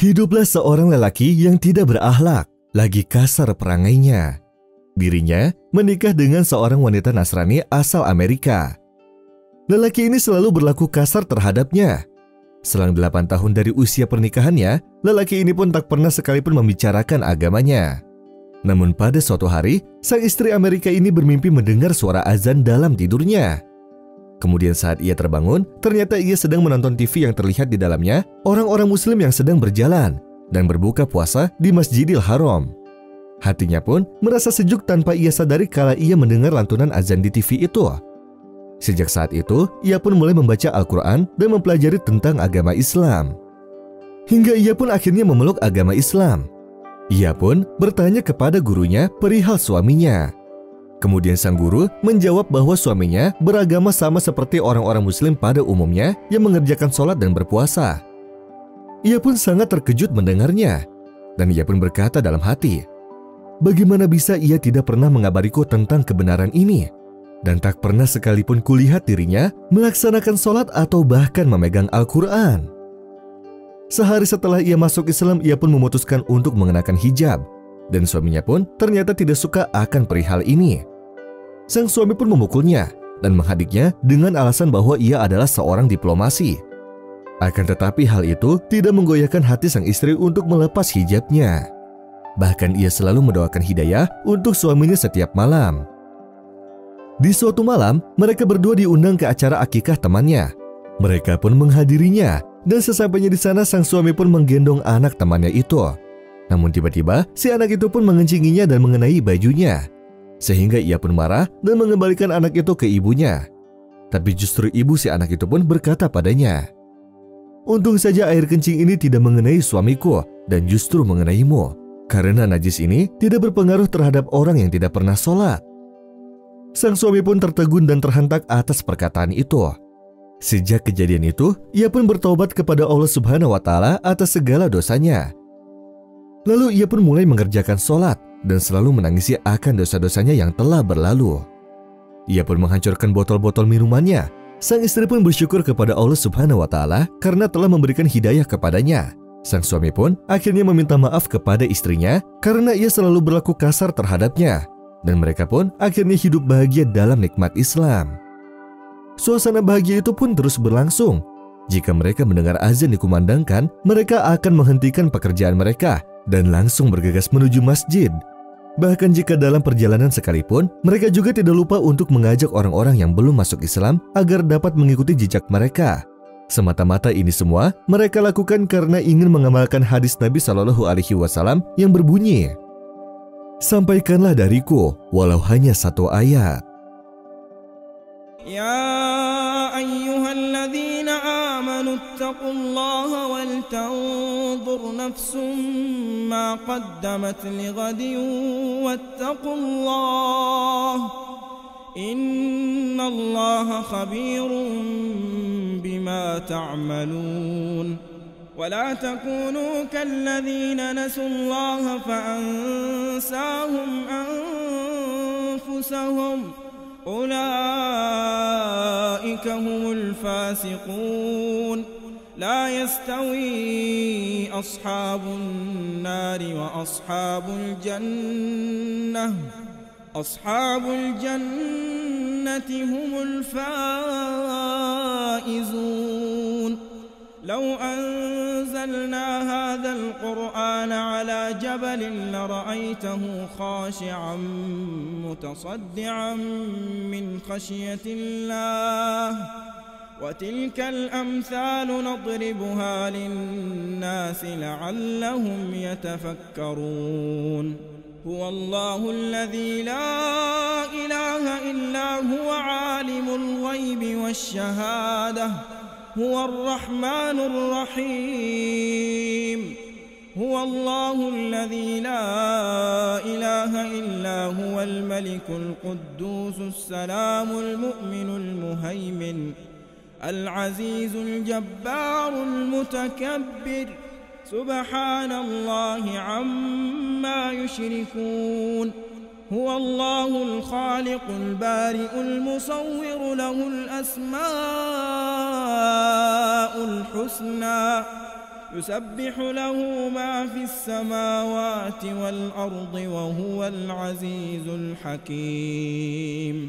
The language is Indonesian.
Hiduplah seorang lelaki yang tidak berakhlak, lagi kasar perangainya. Dirinya menikah dengan seorang wanita Nasrani asal Amerika. Lelaki ini selalu berlaku kasar terhadapnya. Selang 8 tahun dari usia pernikahannya, lelaki ini pun tak pernah sekalipun membicarakan agamanya. Namun pada suatu hari, sang istri Amerika ini bermimpi mendengar suara azan dalam tidurnya. Kemudian saat ia terbangun, ternyata ia sedang menonton TV yang terlihat di dalamnya orang-orang muslim yang sedang berjalan dan berbuka puasa di Masjidil Haram. Hatinya pun merasa sejuk tanpa ia sadari kala ia mendengar lantunan azan di TV itu. Sejak saat itu, ia pun mulai membaca Al-Quran dan mempelajari tentang agama Islam. Hingga ia pun akhirnya memeluk agama Islam. Ia pun bertanya kepada gurunya perihal suaminya. Kemudian sang guru menjawab bahwa suaminya beragama sama seperti orang-orang muslim pada umumnya yang mengerjakan sholat dan berpuasa. Ia pun sangat terkejut mendengarnya. Dan ia pun berkata dalam hati, bagaimana bisa ia tidak pernah mengabariku tentang kebenaran ini? Dan tak pernah sekalipun kulihat dirinya melaksanakan sholat atau bahkan memegang Al-Quran. Sehari setelah ia masuk Islam, ia pun memutuskan untuk mengenakan hijab. Dan suaminya pun ternyata tidak suka akan perihal ini. Sang suami pun memukulnya dan menghadiknya dengan alasan bahwa ia adalah seorang diplomasi. Akan tetapi hal itu tidak menggoyahkan hati sang istri untuk melepas hijabnya. Bahkan ia selalu mendoakan hidayah untuk suaminya setiap malam. Di suatu malam, mereka berdua diundang ke acara akikah temannya. Mereka pun menghadirinya dan sesampainya di sana sang suami pun menggendong anak temannya itu. Namun tiba-tiba si anak itu pun mengencinginya dan mengenai bajunya. Sehingga ia pun marah dan mengembalikan anak itu ke ibunya. Tapi justru ibu si anak itu pun berkata padanya, untung saja air kencing ini tidak mengenai suamiku dan justru mengenaimu. Karena najis ini tidak berpengaruh terhadap orang yang tidak pernah sholat. Sang suami pun tertegun dan terhentak atas perkataan itu. Sejak kejadian itu, ia pun bertobat kepada Allah Subhanahu wa Ta'ala atas segala dosanya. Lalu ia pun mulai mengerjakan sholat dan selalu menangisi akan dosa-dosanya yang telah berlalu. Ia pun menghancurkan botol-botol minumannya. Sang istri pun bersyukur kepada Allah Subhanahu wa Ta'ala karena telah memberikan hidayah kepadanya. Sang suami pun akhirnya meminta maaf kepada istrinya karena ia selalu berlaku kasar terhadapnya. Dan mereka pun akhirnya hidup bahagia dalam nikmat Islam. Suasana bahagia itu pun terus berlangsung. Jika mereka mendengar azan dikumandangkan, mereka akan menghentikan pekerjaan mereka dan langsung bergegas menuju masjid. Bahkan jika dalam perjalanan sekalipun, mereka juga tidak lupa untuk mengajak orang-orang yang belum masuk Islam agar dapat mengikuti jejak mereka. Semata-mata ini semua mereka lakukan karena ingin mengamalkan hadis Nabi Shallallahu Alaihi Wasallam yang berbunyi, sampaikanlah dariku walau hanya satu ayat. Ya ayyuhalladzina amanu ittaqullaha wal tanzur nafsum ma qaddamat lighadin wattaqullaha innallaha khabirun bima ta'malun. ولا تكونوا كالذين نسوا الله فأنساهم أنفسهم أولئك هم الفاسقون لا يستوي أصحاب النار وأصحاب الجنة أصحاب الجنة هم الفائزون لو أنزلنا هذا القرآن على جبل لرأيته خاشعا متصدعا من خشية الله وتلك الأمثال نضربها للناس لعلهم يتفكرون هو الله الذي لا إله إلا هو عالم الغيب والشهادة هو الرحمن الرحيم هو الله الذي لا إله إلا هو الملك القدوس السلام المؤمن المهيمن العزيز الجبار المتكبر سبحان الله عما يشركون هو الله الخالق البارئ المصور له الأسماء الحسنى يسبح له ما في السماوات والأرض وهو العزيز الحكيم